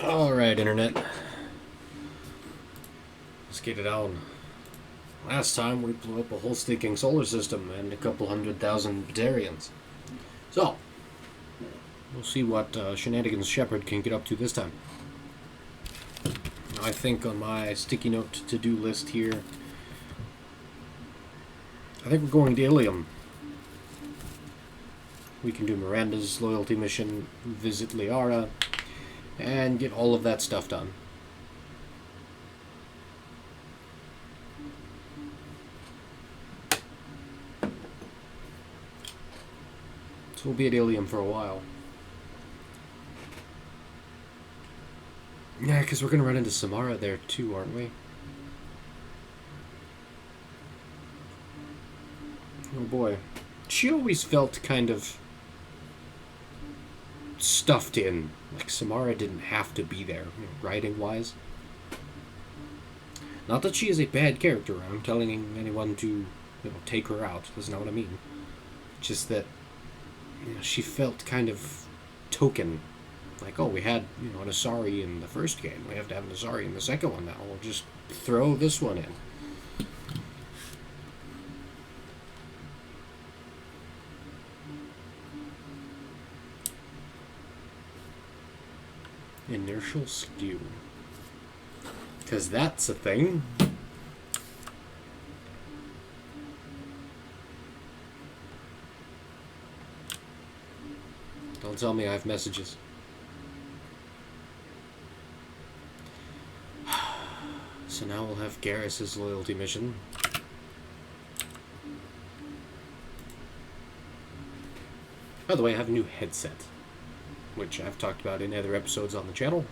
Alright, Internet. Let's get it on. Last time we blew up a whole stinking solar system and a couple 100,000 Batarians. So, we'll see what shenanigans Shepard can get up to this time. I think on my sticky note to-do list here, I think we're going to Ilium. We can do Miranda's loyalty mission, visit Liara, and get all of that stuff done. So we'll be at Ilium for a while. Yeah, because we're going to run into Samara there too, aren't we? Oh boy. She always felt kind of stuffed in. Like Samara didn't have to be there, writing-wise. Not that she is a bad character. I'm telling anyone to, take her out. That's not what I mean. Just that, she felt kind of token. Like, oh, we had, an Asari in the first game. We have to have an Asari in the second one now. We'll just throw this one in. Inertial skew. Because that's a thing. Don't tell me I have messages. So now we'll have Garrus's loyalty mission. By the way, I have a new headset, which I've talked about in other episodes on the channel.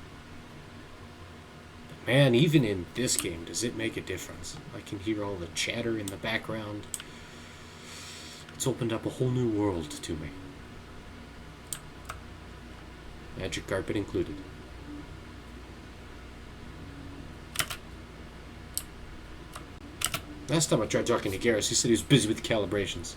But man, even in this game, does it make a difference. I can hear all the chatter in the background. It's opened up a whole new world to me. Magic carpet included. Last time I tried talking to Garrus, he said he was busy with calibrations.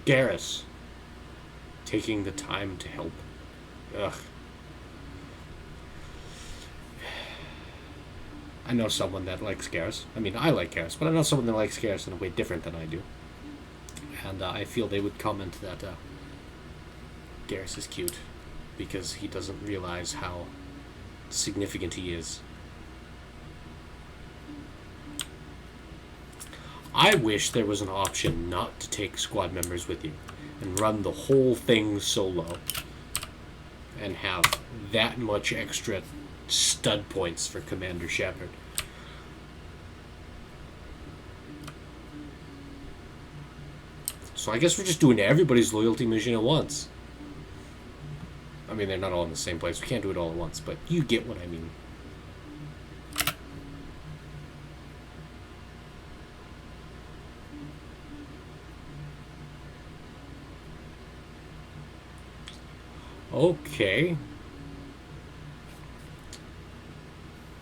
Garrus taking the time to help. Ugh. I know someone that likes Garrus. I mean, I like Garrus, but I know someone that likes Garrus in a way different than I do. And I feel they would comment that Garrus is cute because he doesn't realize how significant he is. I wish there was an option not to take squad members with you and run the whole thing solo and have that much extra stud points for Commander Shepard. So I guess we're just doing everybody's loyalty mission at once. I mean, they're not all in the same place. We can't do it all at once, but you get what I mean. Okay.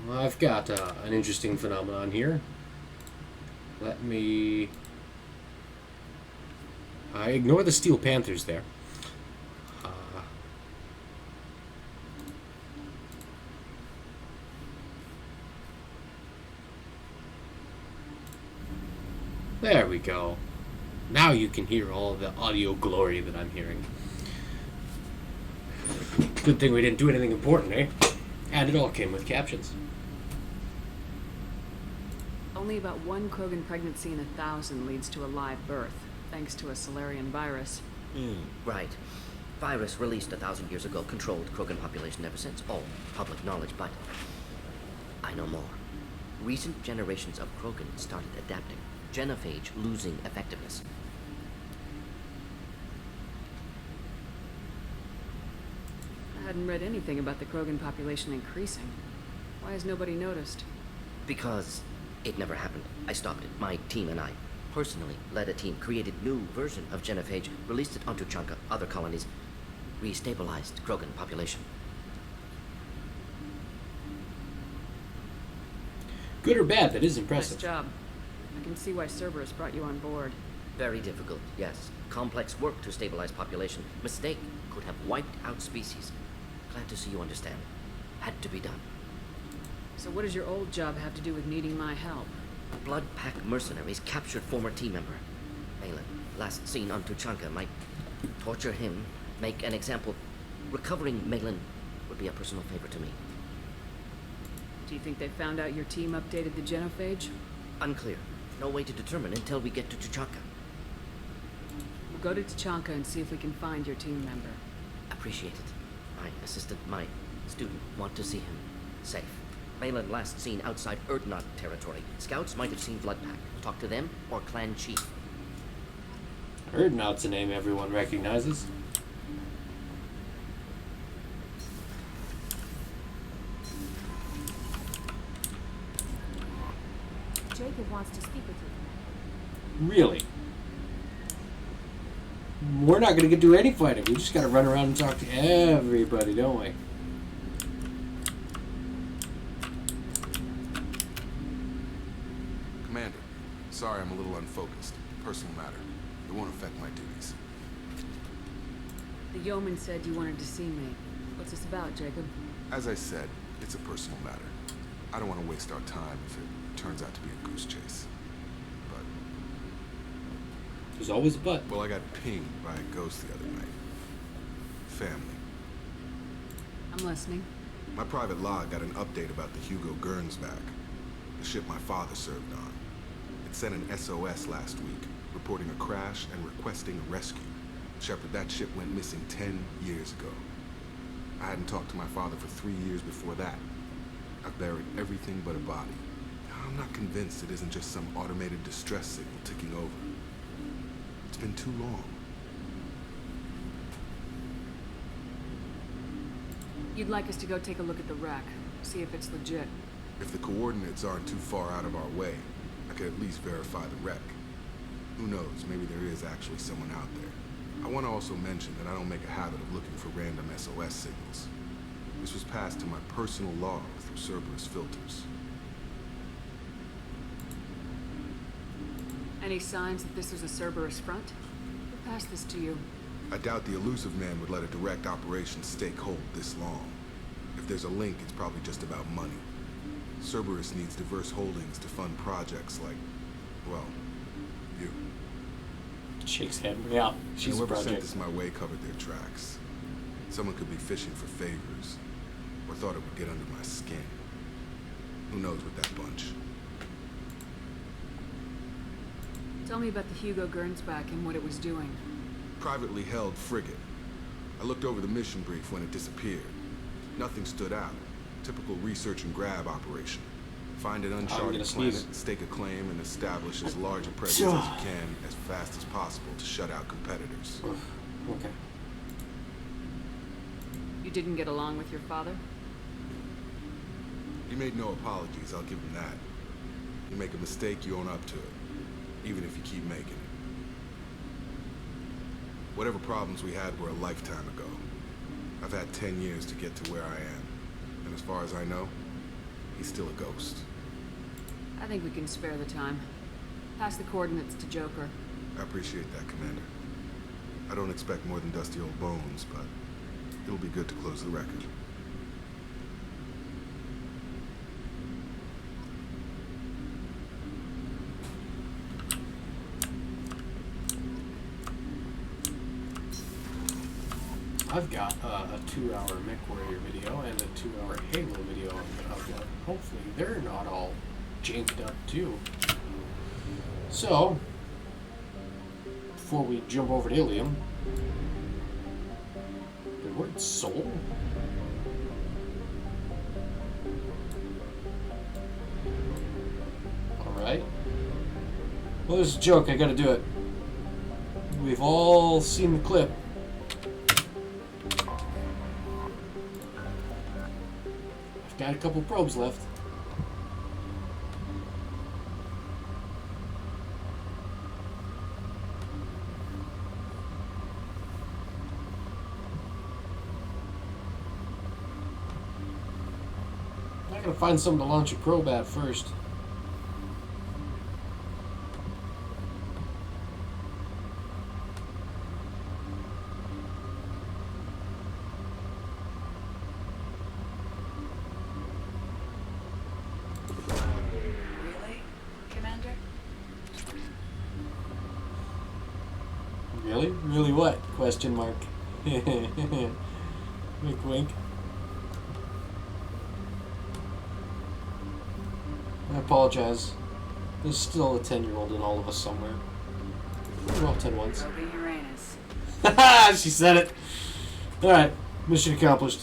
Well, I've got an interesting phenomenon here. Let me... I ignore the Steel Panthers there. There we go. Now you can hear all the audio glory that I'm hearing. Good thing we didn't do anything important, eh? And it all came with captions. Only about one Krogan pregnancy in 1,000 leads to a live birth, thanks to a Solarian virus. Right. Virus released 1,000 years ago controlled Krogan population ever since. All public knowledge, but I know more. Recent generations of Krogan started adapting. Genophage losing effectiveness. I hadn't read anything about the Krogan population increasing. Why has nobody noticed? Because it never happened. I stopped it. My team and I personally led a team, created new version of Genophage, released it onto Chanka, other colonies, restabilized Krogan population. Good or bad, that is impressive. Nice job. I can see why Cerberus brought you on board. Very difficult, yes. Complex work to stabilize population. Mistake could have wiped out species. Glad to see you understand. Had to be done. So what does your old job have to do with needing my help? Blood Pack mercenaries captured former team member. Malin, last seen on Tuchanka, might torture him, make an example. Recovering Malin would be a personal favor to me. Do you think they found out your team updated the genophage? Unclear. No way to determine until we get to Tuchanka. We'll go to Tuchanka and see if we can find your team member. Appreciate it. My assistant, my student, want to see him safe. Malin last seen outside Erdnot territory. Scouts might have seen Bloodpack. Talk to them or clan chief. Erdnot's a name everyone recognizes. Jacob wants to speak with you. Really? We're not going to do any fighting. We just got to run around and talk to everybody, don't we? Commander, sorry I'm a little unfocused. Personal matter. It won't affect my duties. The yeoman said you wanted to see me. What's this about, Jacob? As I said, it's a personal matter. I don't want to waste our time if it turns out to be a goose chase. But, There's always a but. well, I got pinged by a ghost the other night. Family. I'm listening. My private log got an update about the Hugo Gernsback, the ship my father served on. It sent an SOS last week, reporting a crash and requesting a rescue. Shepard, that ship went missing 10 years ago. I hadn't talked to my father for 3 years before that. I've buried everything but a body. I'm not convinced it isn't just some automated distress signal ticking over. It's been too long. You'd like us to go take a look at the wreck, see if it's legit. If the coordinates aren't too far out of our way, I could at least verify the wreck. Who knows, maybe there is actually someone out there. I want to also mention that I don't make a habit of looking for random SOS signals. This was passed to my personal log through Cerberus filters. Any signs that this was a Cerberus front? Who passed this to you? I doubt the elusive man would let a direct operation stake hold this long. If there's a link, it's probably just about money. Cerberus needs diverse holdings to fund projects like, well, you. Shakes head. Yeah, she's a Whoever sent project. this my way covered their tracks. Someone could be fishing for favors, or thought it would get under my skin. Who knows with that bunch? Tell me about the Hugo Gernsback and what it was doing. Privately held frigate. I looked over the mission brief when it disappeared. Nothing stood out. Typical research and grab operation. Find an uncharted sneeze. planet, stake a claim, and establish as large a presence as you can as fast as possible to shut out competitors. Okay. You didn't get along with your father? He made no apologies, I'll give him that. You make a mistake, you own up to it. Even if you keep making it. Whatever problems we had were a lifetime ago. I've had 10 years to get to where I am. And as far as I know, he's still a ghost. I think we can spare the time. Pass the coordinates to Joker. I appreciate that, Commander. I don't expect more than dusty old bones, but it'll be good to close the record. I've got a 2-hour MechWarrior video and a 2-hour Halo video I'm gonna upload. Hopefully they're not all janked up too. So, before we jump over to Ilium, the word soul? Alright. Well, this is a joke, I gotta do it. We've all seen the clip. I've got a couple probes left. I gotta find something to launch a probe at first. Really, Commander? Really? Really what? Question mark. Wink wink. I apologize. There's still a 10-year-old in all of us somewhere. We're all 10 once. Probing Uranus. Haha! She said it! Alright, mission accomplished.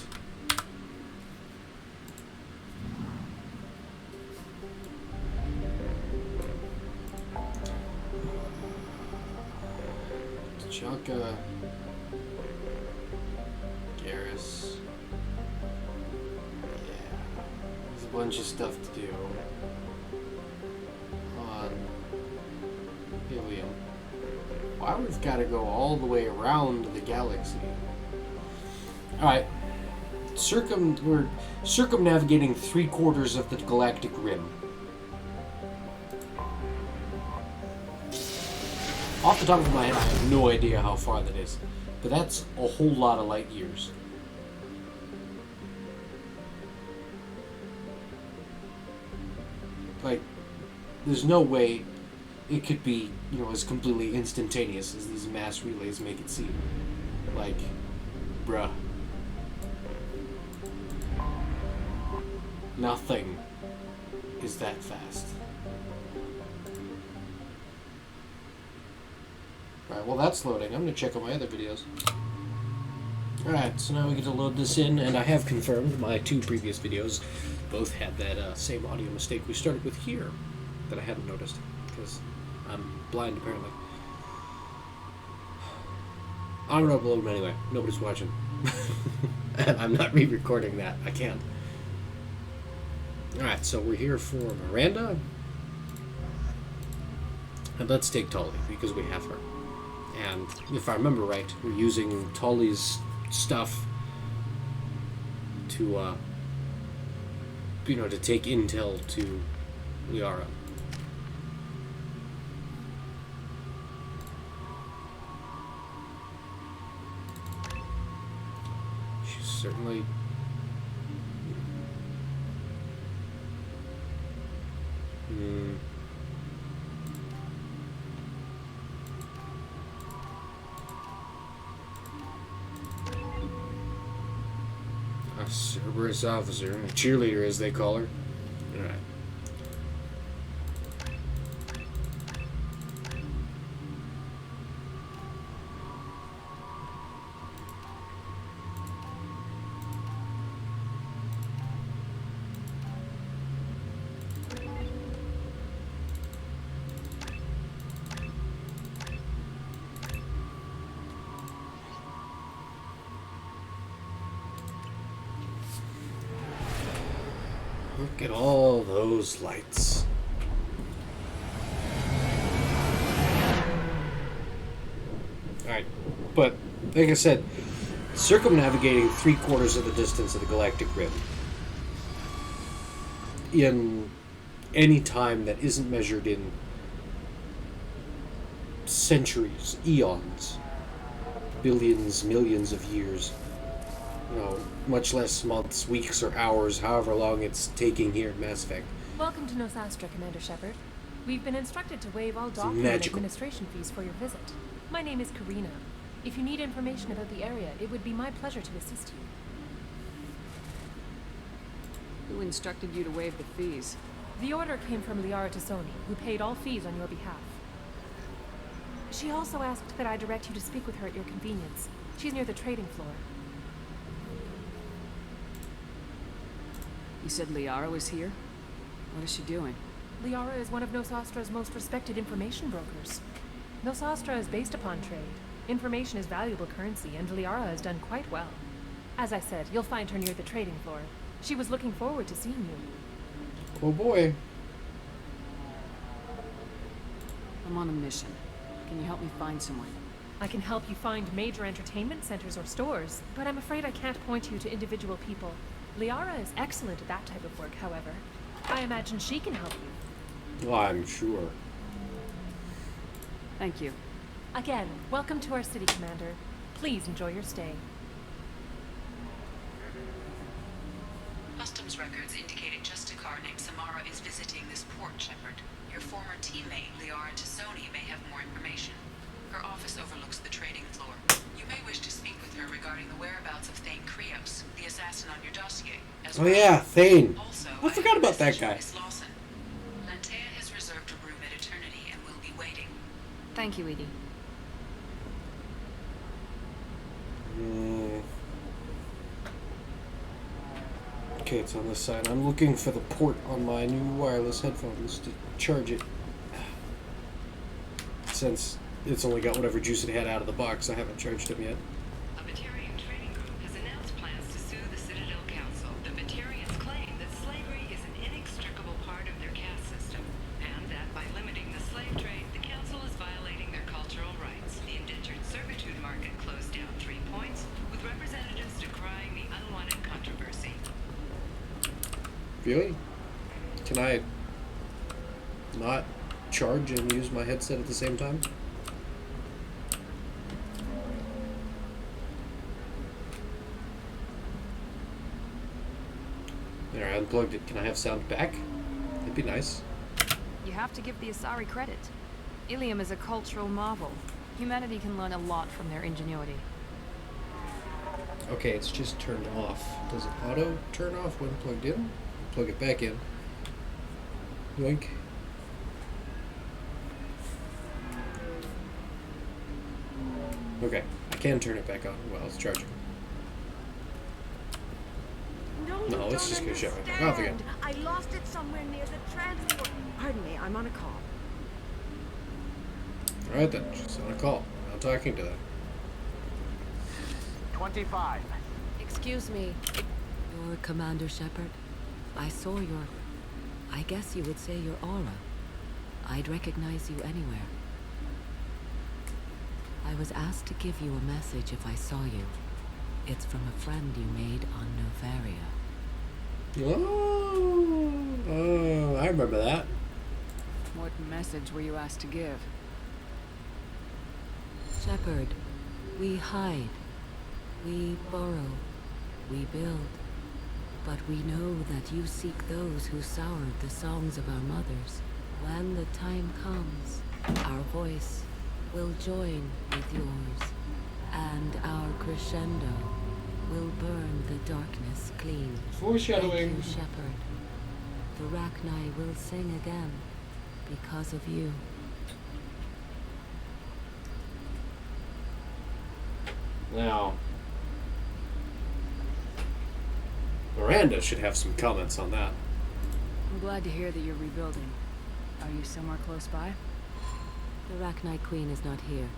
Chaka. Garrus. Yeah. There's a bunch of stuff to do. On Ilium. Why we've got to go all the way around the galaxy. Alright. We're circumnavigating 3/4 of the galactic rim. Off the top of my head, I have no idea how far that is. But that's a whole lot of light years. Like, there's no way it could be, as completely instantaneous as these mass relays make it seem. Like, bruh. Nothing is that fast. Alright, well that's loading. I'm going to check on my other videos. Alright, so now we get to load this in, and I have confirmed my 2 previous videos both had that same audio mistake we started with here that I hadn't noticed, because I'm blind apparently. I'm going to upload them anyway. Nobody's watching. And I'm not re-recording that. I can't. Alright, so we're here for Miranda. And let's take Tolly, because we have her. And if I remember right, we're using Tolly's stuff to, to take intel to Liara. She's certainly... A Cerberus officer, a cheerleader as they call her. Alright. Look at all those lights. Alright, but like I said, circumnavigating 3/4 of the distance of the galactic rim in any time that isn't measured in centuries, eons, billions, millions of years, much less months, weeks, or hours, however long it's taking here at Mass Effect. Welcome to Nosastra, Commander Shepard. We've been instructed to waive all document magical. administration fees for your visit. My name is Karina. If you need information about the area, it would be my pleasure to assist you. Who instructed you to waive the fees? The order came from Liara Tassoni, who paid all fees on your behalf. She also asked that I direct you to speak with her at your convenience. She's near the trading floor. You said Liara was here? What is she doing? Liara is one of Nosastra's most respected information brokers. Nosastra is based upon trade. Information is valuable currency, and Liara has done quite well. As I said, you'll find her near the trading floor. She was looking forward to seeing you. Oh boy. I'm on a mission. Can you help me find someone? I can help you find major entertainment centers or stores, but I'm afraid I can't point you to individual people. Liara is excellent at that type of work, however. I imagine she can help you. Well, I'm sure. Thank you. Again, welcome to our city, Commander. Please enjoy your stay. Customs records indicated just a car named Samara is visiting this port, Shepard. Your former teammate, Liara Tassoni, may have more information. Her office overlooks the trading floor. You may wish to speak with her regarding the whereabouts of Thane Krios, the assassin on your dossier. Oh yeah, Thane. Also, I forgot about that guy. Miss Lawson. Lantea has reserved a room at Eternity and will be waiting. Thank you, Edie. Okay, it's on this side. I'm looking for the port on my new wireless headphones to charge it. Since it's only got whatever juice it had out of the box, I haven't charged them yet. A Batarian trading group has announced plans to sue the Citadel Council. The Batarians claim that slavery is an inextricable part of their caste system, and that by limiting the slave trade, the Council is violating their cultural rights. The indentured servitude market closed down 3 points, with representatives decrying the unwanted controversy. Really? Can I not charge and use my headset at the same time? There, I unplugged it. Can I have sound back? That'd be nice. You have to give the Asari credit. Ilium is a cultural marvel. Humanity can learn a lot from their ingenuity. Okay, it's just turned off. Does it auto turn off when plugged in? Plug it back in. Yoink. Okay, I can turn it back on while it's charging. No, let's just go shut it back off again. I lost it somewhere near the transport. Pardon me, I'm on a call. Alright then, she's on a call. I'm not talking to them. 25. Excuse me. You're Commander Shepard? I saw your... I guess you would say your aura. I'd recognize you anywhere. I was asked to give you a message if I saw you. It's from a friend you made on Novaria. Oh, I remember that. What message were you asked to give? Shepard, we hide. We borrow. We build. But we know that you seek those who soured the songs of our mothers. When the time comes, our voice will join with yours, and our crescendo will burn the darkness clean. Foreshadowing. Thank you, Shepard. The Rachni will sing again because of you. Now, Miranda should have some comments on that. I'm glad to hear that you're rebuilding. Are you somewhere close by? The Rachni Queen is not here.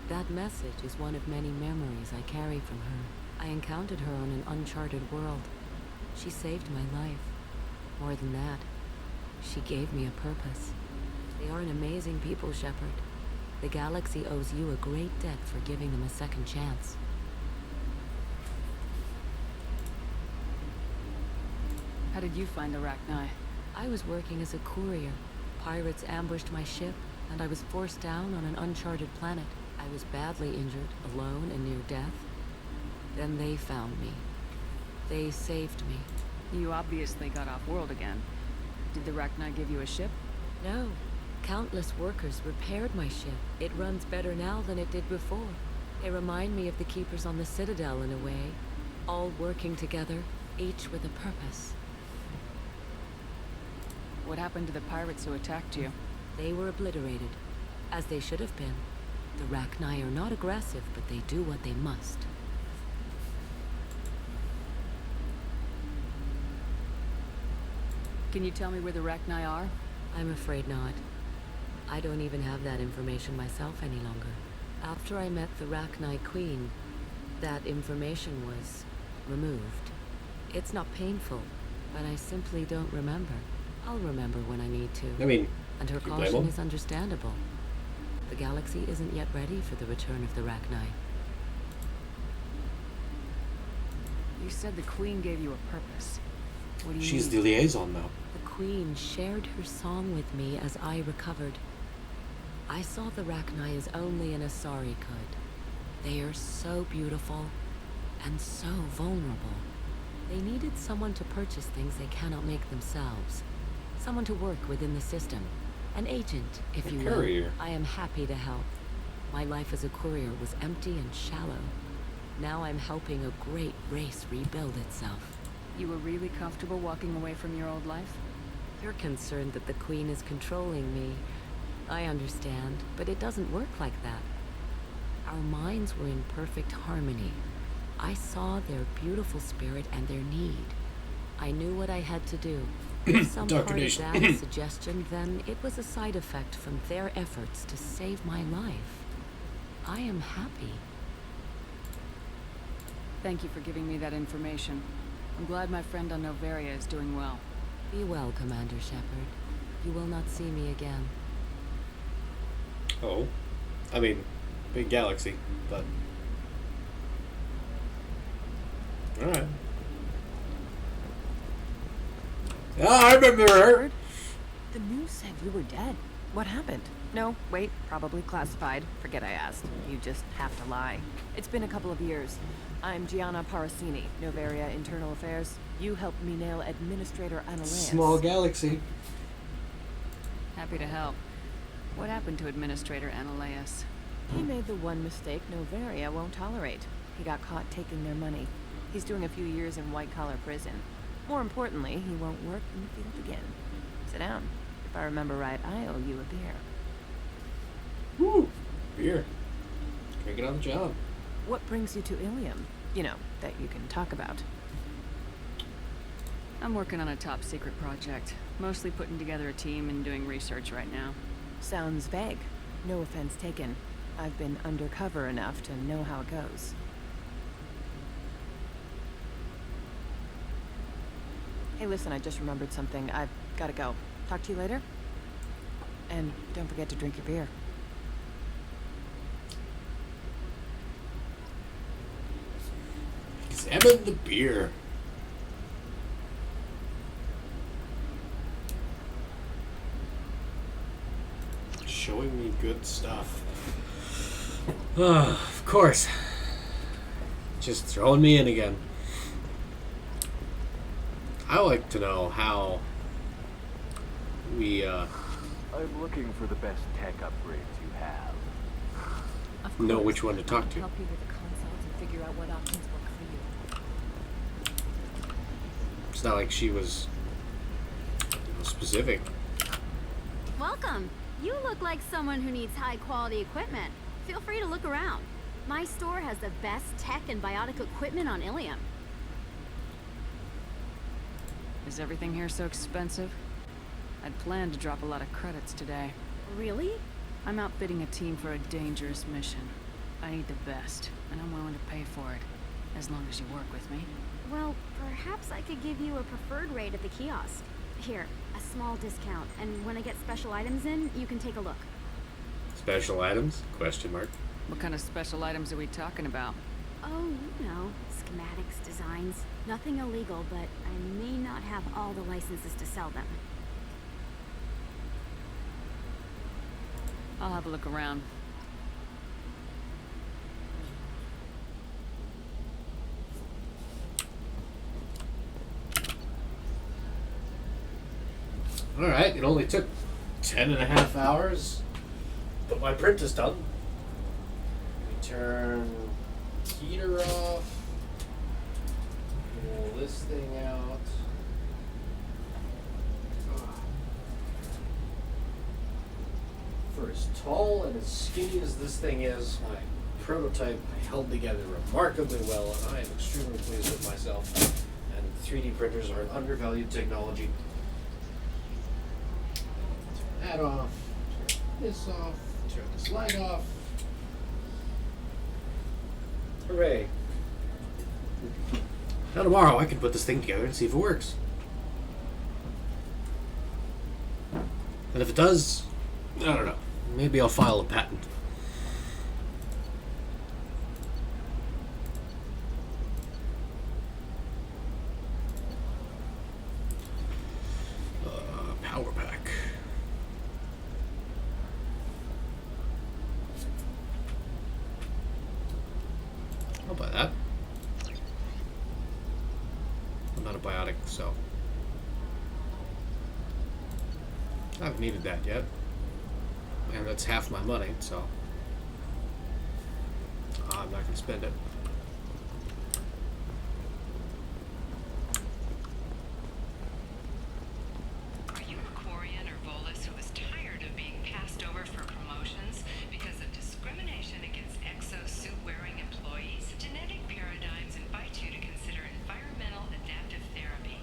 That message is one of many memories I carry from her. I encountered her on an uncharted world. She saved my life. More than that, she gave me a purpose. They are an amazing people, Shepard. The galaxy owes you a great debt for giving them a second chance. How did you find the Rachni? I was working as a courier. Pirates ambushed my ship, and I was forced down on an uncharted planet. I was badly injured, alone and near death. Then they found me. They saved me. You obviously got off world again. Did the Rachni give you a ship? No. Countless workers repaired my ship. It runs better now than it did before. They remind me of the Keepers on the Citadel in a way. All working together, each with a purpose. What happened to the pirates who attacked you? They were obliterated, as they should have been. The Rachni are not aggressive, but they do what they must. Can you tell me where the Rachni are? I'm afraid not. I don't even have that information myself any longer. After I met the Rachni Queen, that information was removed. It's not painful, but I simply don't remember. I'll remember when I need to. I mean, and her you blame caution them? is understandable. The galaxy isn't yet ready for the return of the Rachni. You said the Queen gave you a purpose. What do you she's mean? the liaison now. The Queen shared her song with me as I recovered. I saw the Rachni as only an Asari could. They are so beautiful and so vulnerable. They needed someone to purchase things they cannot make themselves. Someone to work within the system. An agent, if you will. Courier. I am happy to help. My life as a courier was empty and shallow. Now I'm helping a great race rebuild itself. You were really comfortable walking away from your old life? You're concerned that the Queen is controlling me. I understand, but it doesn't work like that. Our minds were in perfect harmony. I saw their beautiful spirit and their need. I knew what I had to do. If some part of that is suggestion, then it was a side effect from their efforts to save my life. I am happy. Thank you for giving me that information. I'm glad my friend on Noveria is doing well. Be well, Commander Shepard. You will not see me again. Oh. I mean, big galaxy, but... Alright. Ah, I remember her! The news said you were dead. What happened? No, wait, probably classified. Forget I asked. You just have to lie. It's been a couple of years. I'm Gianna Parasini, Noveria Internal Affairs. You helped me nail Administrator Analeus. Small galaxy. Happy to help. What happened to Administrator Analeus? He made the one mistake Noveria won't tolerate. He got caught taking their money. He's doing a few years in white-collar prison. More importantly, he won't work in the field again. Sit down. If I remember right, I owe you a beer. Woo! Beer. Can't get on the job. What brings you to Ilium? You know, that you can talk about. I'm working on a top secret project. Mostly putting together a team and doing research right now. Sounds vague. No offense taken. I've been undercover enough to know how it goes. Hey, listen, I just remembered something. I've gotta go. Talk to you later? And don't forget to drink your beer. Examine the beer. Showing me good stuff. Of course. Just throwing me in again. I like to know how we I'm looking for the best tech upgrades you have. Of know course, which one to talk I can to. help you with the consoles and figure out what options work for you. It's not like she was specific. Welcome. You look like someone who needs high-quality equipment. Feel free to look around. My store has the best tech and biotic equipment on Ilium. Is everything here so expensive? I'd planned to drop a lot of credits today. Really? I'm outfitting a team for a dangerous mission. I need the best, and I'm willing to pay for it, as long as you work with me. Well, perhaps I could give you a preferred rate at the kiosk. Here, a small discount, and when I get special items in, you can take a look. Special items? Question mark. What kind of special items are we talking about? Oh, you know, schematics, designs. Nothing illegal, but I may not have all the licenses to sell them. I'll have a look around. Alright, it only took 10.5 hours, but my print is done. turn heater off. Pull this thing out. For as tall and as skinny as this thing is, my prototype held together remarkably well, and I am extremely pleased with myself. And 3D printers are an undervalued technology. Turn that off. Turn this off. Turn this light off. Hooray. Now tomorrow I can put this thing together and see if it works. And if it does, I don't know. Maybe I'll file a patent. Power pack. I'll buy that. I'm not a biotic, so I haven't needed that yet. And that's half my money, so I'm not going to spend it. Are you a Quarian or Volus who is tired of being passed over for promotions because of discrimination against exosuit-wearing employees? Genetic Paradigms invites you to consider environmental adaptive therapy.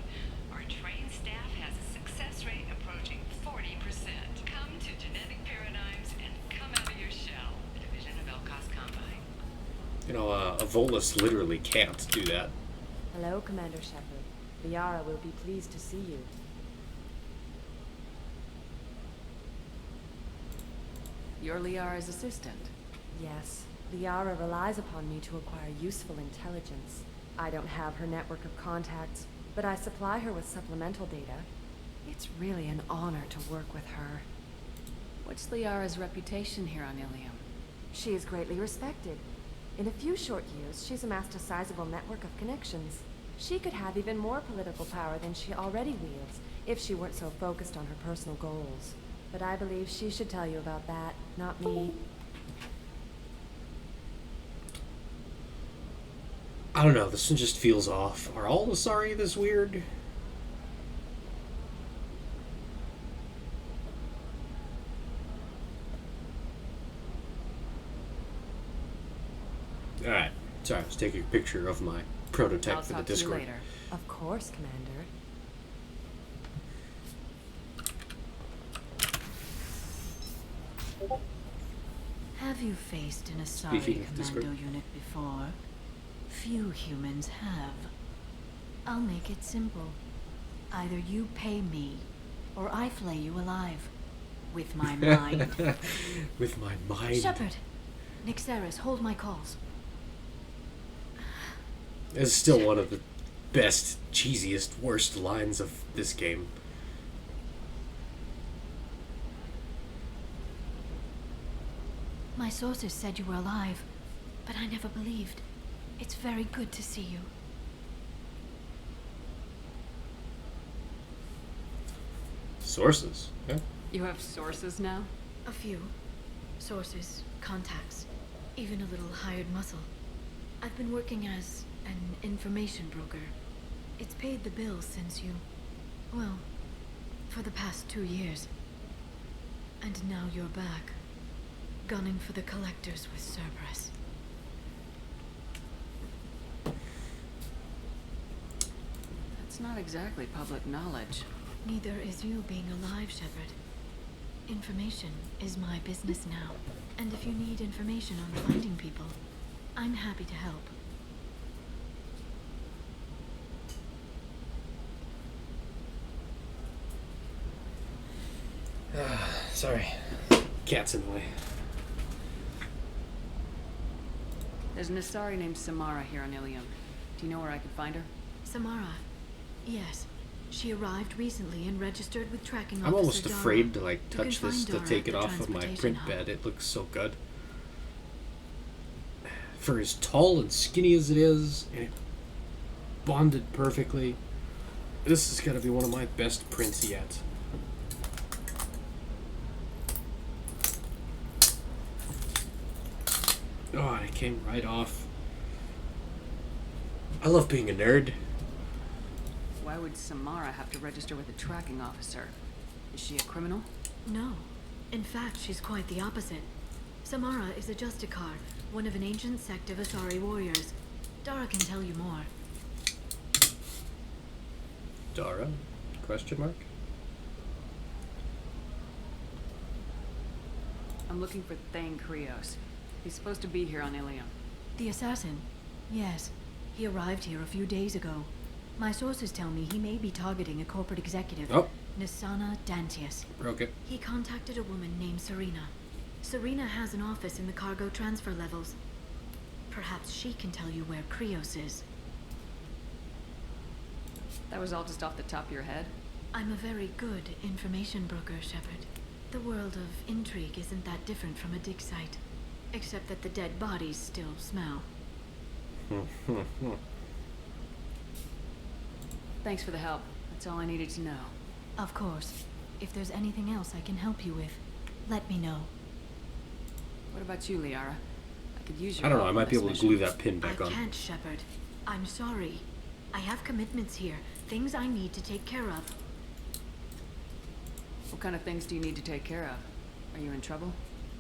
Our trained staff has a success rate approaching 40%. Come to Genetic Paradigms and come out of your shell. A division of Elcos Combine. You know, a Volus literally can't do that. Hello, Commander Shepard. Liara will be pleased to see you. You're Liara's assistant. Yes, Liara relies upon me to acquire useful intelligence. I don't have her network of contacts, but I supply her with supplemental data. It's really an honor to work with her. What's Liara's reputation here on Ilium? She is greatly respected. In a few short years, she's amassed a sizable network of connections. She could have even more political power than she already wields if she weren't so focused on her personal goals. But I believe she should tell you about that, not me. I don't know, this one just feels off. Are all the Asari this weird? Alright, sorry, I was taking a picture of my prototype I'll for the talk to you Discord. later. Of course, Commander. Have you faced an Speaking Asari of commando Discord. unit before? Few humans have. I'll make it simple. Either you pay me, or I flay you alive. With my mind. With my mind. Shepard! Nixeris, hold my calls. It's still one of the best, cheesiest, worst lines of this game. My sources said you were alive, but I never believed. It's very good to see you. Sources? Yeah. You have sources now? A few. Sources, contacts, even a little hired muscle. I've been working as an information broker. It's paid the bills since you... well, for the past 2 years. And now you're back, gunning for the collectors with Cerberus. That's not exactly public knowledge. Neither is you being alive, Shepard. Information is my business now. And if you need information on finding people, I'm happy to help. Sorry. Cat's in the way. There's an Asari named Samara here on Ilium. Do you know where I could find her? Samara. Yes. She arrived recently and registered with tracking officer I'm almost Dara. afraid to You can touch this find to Dara take at it the off of my transportation print hub. bed. It looks so good. For as tall and skinny as it is, and it bonded perfectly, this is gonna be one of my best prints yet. Oh, it came right off. I love being a nerd. Why would Samara have to register with a tracking officer? Is she a criminal? No. In fact, she's quite the opposite. Samara is a Justicar, one of an ancient sect of Asari warriors. Dara can tell you more. Dara? Question mark? I'm looking for Thane Krios. He's supposed to be here on Ilium. The assassin? Yes. He arrived here a few days ago. My sources tell me he may be targeting a corporate executive, Nisana Dantius. Okay. He contacted a woman named Serena. Serena has an office in the cargo transfer levels. Perhaps she can tell you where Krios is. That was all just off the top of your head? I'm a very good information broker, Shepard. The world of intrigue isn't that different from a dig site, except that the dead bodies still smell. Thanks for the help. That's all I needed to know. Of course. If there's anything else I can help you with, let me know. What about you, Liara? I could use your I don't know, help I on might be this able to mission. glue that pin back on. I can't, Shepard. I'm sorry. I have commitments here, things I need to take care of. What kind of things do you need to take care of? Are you in trouble?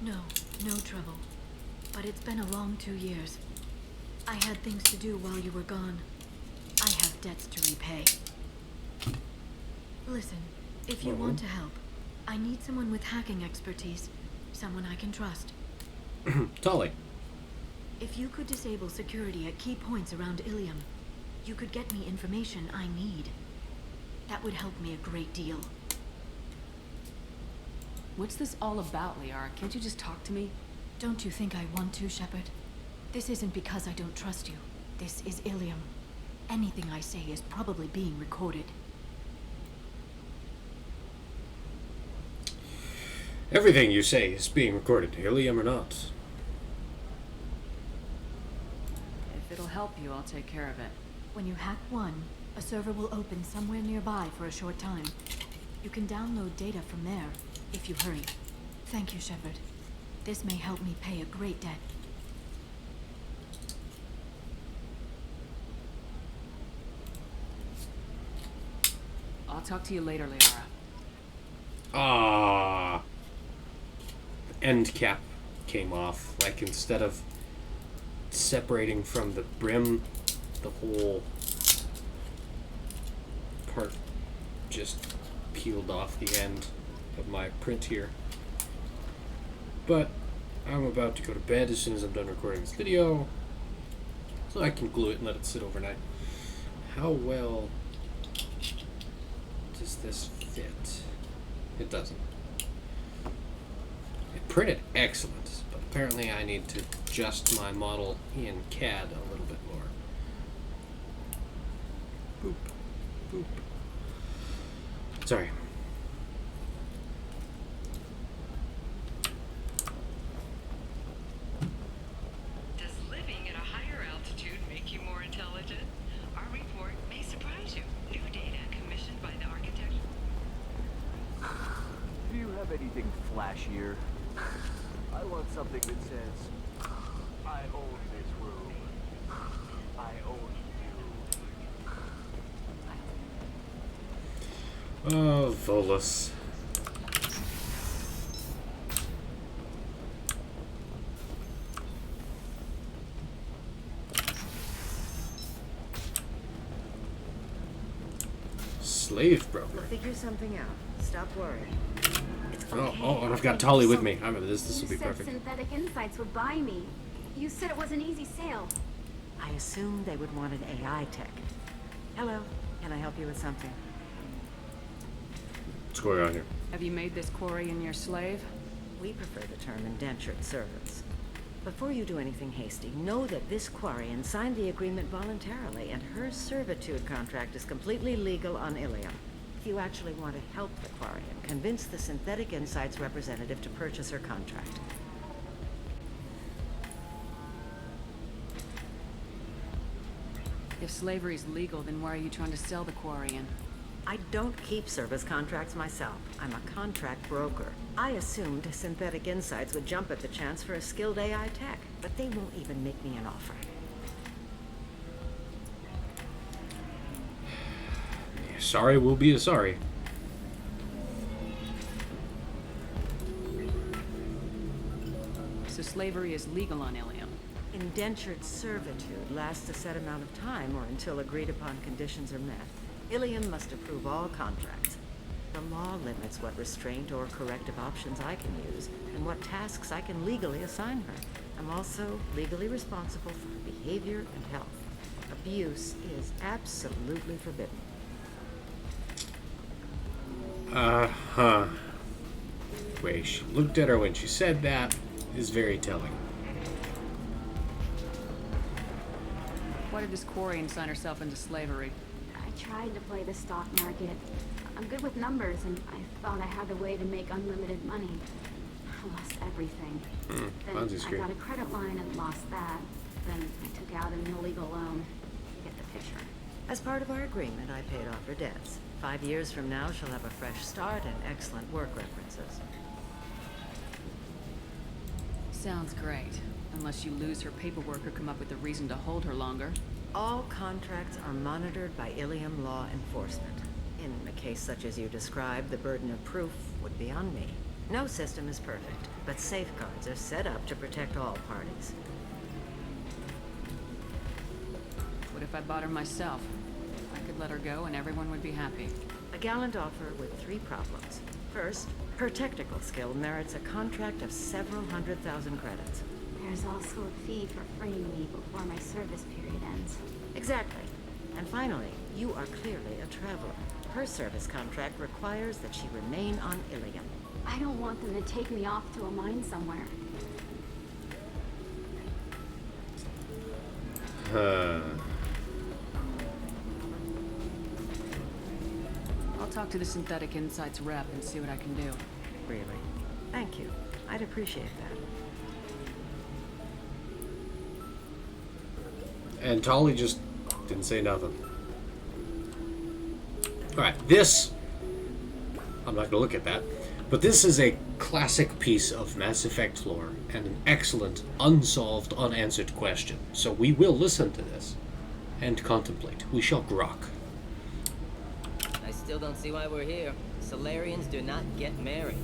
No, no trouble. But it's been a long 2 years. I had things to do while you were gone. I have debts to repay. Listen, if you want to help, I need someone with hacking expertise. Someone I can trust. Tolly. If you could disable security at key points around Ilium, you could get me information I need. That would help me a great deal. What's this all about, Liara? Can't you just talk to me? Don't you think I want to, Shepard? This isn't because I don't trust you. This is Ilium. Anything I say is probably being recorded. Everything you say is being recorded, Ilium or not. If it'll help you, I'll take care of it. When you hack one, a server will open somewhere nearby for a short time. You can download data from there, if you hurry. Thank you, Shepard. This may help me pay a great debt. I'll talk to you later, Liara. Ah, the end cap came off. Like, instead of separating from the brim, the whole part just peeled off the end of my print here. But I'm about to go to bed as soon as I'm done recording this video, so I can glue it and let it sit overnight. How well does this fit? It doesn't. It printed excellent, but apparently I need to adjust my model in CAD a little bit more. Boop. Boop. Sorry. Does living at a higher altitude make you more intelligent? Our report may surprise you. New data commissioned by the architect. Do you have anything flashier? I want something that says, I own this room. I own you. Oh, Volus. Slave broker. We'll figure something out. Stop worrying. It's okay. Oh, and I've got Tolly with me. I remember this. This will be You said perfect. Synthetic Insights would buy me. You said it was an easy sale. I assumed they would want an AI tech. Hello. Can I help you with something? What's going on here? Have you made this Quarian your slave? We prefer the term indentured servants. Before you do anything hasty, know that this Quarian signed the agreement voluntarily, and her servitude contract is completely legal on Ilium. If you actually want to help the Quarian, convince the Synthetic Insights representative to purchase her contract. If slavery's legal, then why are you trying to sell the Quarian? I don't keep service contracts myself. I'm a contract broker. I assumed Synthetic Insights would jump at the chance for a skilled AI tech, but they won't even make me an offer. Sorry will be a sorry. So slavery is legal on Ilium. Indentured servitude lasts a set amount of time or until agreed upon conditions are met. Ilium must approve all contracts. The law limits what restraint or corrective options I can use and what tasks I can legally assign her. I'm also legally responsible for her behavior and health. Abuse is absolutely forbidden. Uh-huh. The way she looked at her when she said that is very telling. Why did this Quarian sign herself into slavery? I tried to play the stock market. I'm good with numbers, and I thought I had a way to make unlimited money. I lost everything. Then I got a credit line and lost that. Then I took out an illegal loan. You get the picture. As part of our agreement, I paid off her debts. 5 years from now, she'll have a fresh start and excellent work references. Sounds great. Unless you lose her paperwork or come up with a reason to hold her longer. All contracts are monitored by Ilium law enforcement. In a case such as you described, the burden of proof would be on me. No system is perfect, but safeguards are set up to protect all parties. What if I bought her myself? I could let her go and everyone would be happy. A gallant offer with 3 problems. First, her technical skill merits a contract of several 100,000 credits. There's also a fee for freeing me before my service period ends. Exactly. And finally, you are clearly a traveler. Her service contract requires that she remain on Ilium. I don't want them to take me off to a mine somewhere. I'll talk to the Synthetic Insights rep and see what I can do. Really? Thank you. I'd appreciate that. And Tolly just didn't say nothing. Alright, this... I'm not going to look at that. But this is a classic piece of Mass Effect lore and an excellent, unsolved, unanswered question. So we will listen to this and contemplate. We shall grok. I still don't see why we're here. Solarians do not get married.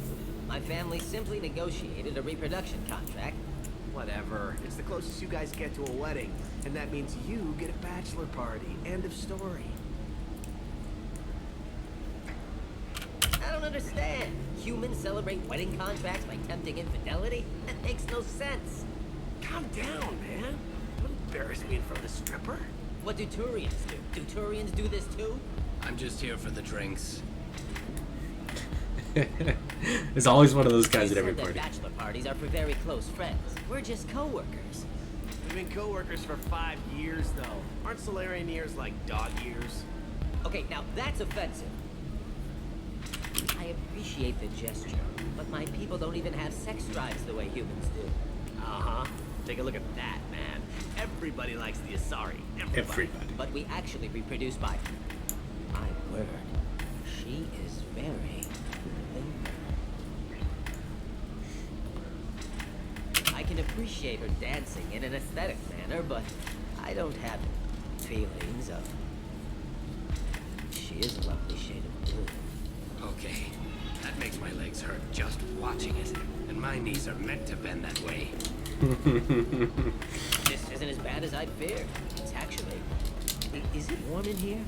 My family simply negotiated a reproduction contract. Whatever. It's the closest you guys get to a wedding. And that means you get a bachelor party. End of story. I don't understand. Humans celebrate wedding contracts by tempting infidelity? That makes no sense. Calm down, man. Don't embarrass me in front of the stripper. What do Turians do? Do Turians do this too? I'm just here for the drinks. There's always one of those guys at every party. party. Bachelor parties are for very close friends. We're just co-workers. We've been co-workers for 5 years, though. Aren't Solarian years like dog years? Okay, now that's offensive. I appreciate the gesture, but my people don't even have sex drives the way humans do. Uh-huh. Take a look at that, man. Everybody likes the Asari. Everybody. But we actually reproduce by... My word. She is very... I can appreciate her dancing in an aesthetic manner, but I don't have feelings of... She is a lovely shade of blue. Okay, that makes my legs hurt just watching it. And my knees are meant to bend that way. This isn't as bad as I'd feared. It's actually... Is it warm in here?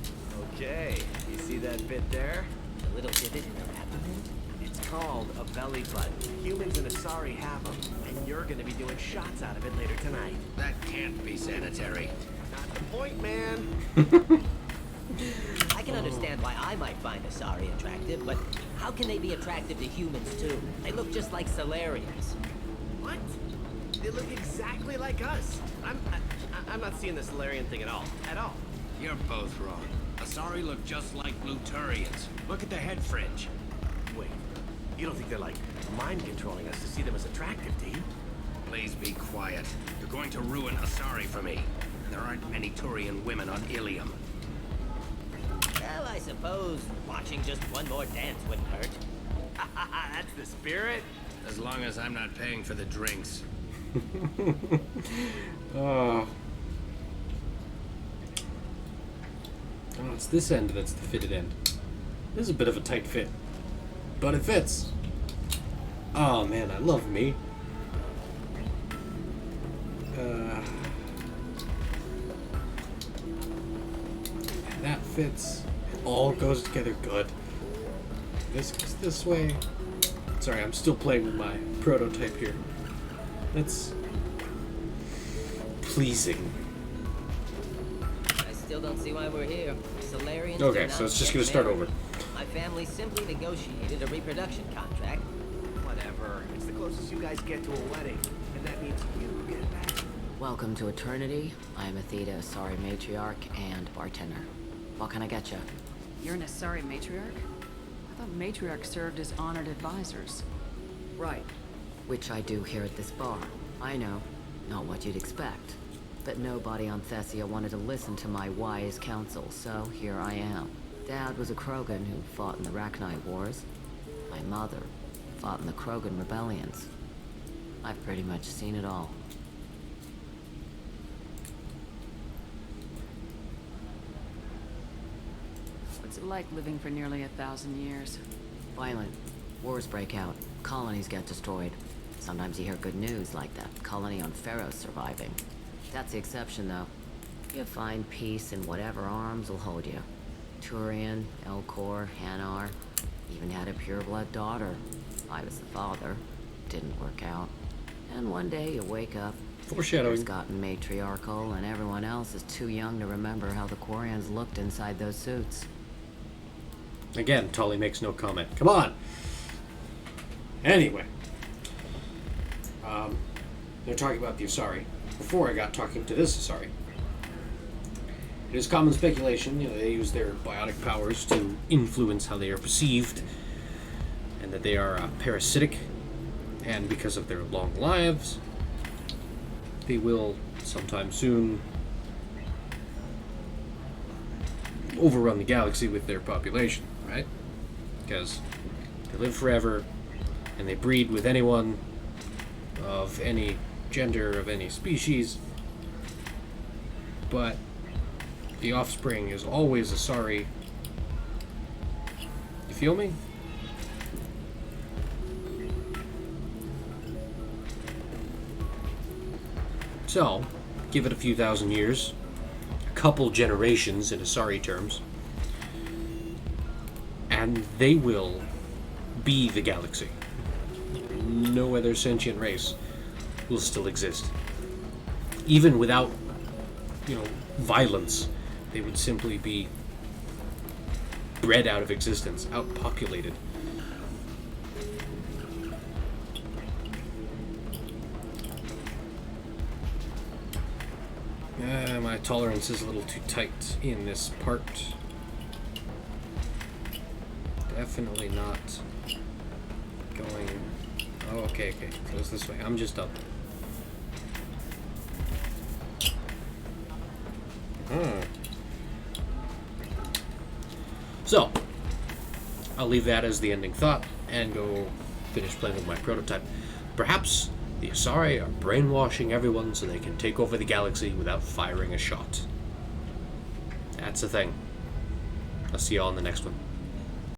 Okay, you see that bit there? The little divot in her abdomen? It's called a belly button. Humans and Asari have them, and you're gonna be doing shots out of it later tonight. That can't be sanitary. Not the point, man. I can understand why I might find Asari attractive, but how can they be attractive to humans too? They look just like Solarians. What? They look exactly like us. I'm not seeing the Solarian thing at all. At all. You're both wrong. Asari look just like blue Turians. Look at the head fringe. Wait, you don't think they're like mind controlling us to see them as attractive, do you? Please be quiet. You're going to ruin Asari for me. There aren't many Turian women on Ilium. Well, I suppose watching just one more dance wouldn't hurt. That's the spirit. As long as I'm not paying for the drinks. Oh, it's this end that's the fitted end. This is a bit of a tight fit, but it fits. Oh man, I love me. That fits. It all goes together good. This goes this way. Sorry, I'm still playing with my prototype here. That's pleasing. I still don't see why we're here. Solarians okay, so it's just gonna start over. My family simply negotiated a reproduction contract. Whatever. It's the closest you guys get to a wedding, and that means you get back. Welcome to Eternity. I am Athena, Asari matriarch and bartender. What can I get you? You're an Asari matriarch? I thought matriarchs served as honored advisors. Right. Which I do here at this bar. I know. Not what you'd expect. But nobody on Thessia wanted to listen to my wise counsel, so here I am. Dad was a Krogan who fought in the Rachni Wars. My mother fought in the Krogan rebellions. I've pretty much seen it all. What's it like living for nearly 1,000 years? Violent. Wars break out. Colonies get destroyed. Sometimes you hear good news, like that colony on Pharaoh surviving. That's the exception, though. You find peace in whatever arms will hold you. Turian, Elcor, Hanar. Even had a pureblood daughter. I was the father. Didn't work out. And one day you wake up. Foreshadowing. It's gotten matriarchal, and everyone else is too young to remember how the Quarians looked inside those suits. Again, Tully makes no comment. Come on! Anyway. They're talking about the Asari. Before I got talking to this Asari. It is common speculation, they use their biotic powers to influence how they are perceived, and that they are parasitic, and because of their long lives, they will sometime soon overrun the galaxy with their population, right? Because they live forever, and they breed with anyone of any gender, of any species, but the offspring is always Asari. You feel me? So, give it a few thousand years, a couple generations in Asari terms, and they will be the galaxy. No other sentient race will still exist. Even without, violence, they would simply be bred out of existence, outpopulated. My tolerance is a little too tight in this part. Definitely not going... Oh, okay. So it's this way. I'm just up. So, I'll leave that as the ending thought and go finish playing with my prototype. Perhaps the Asari are brainwashing everyone so they can take over the galaxy without firing a shot. That's the thing. I'll see y'all in the next one.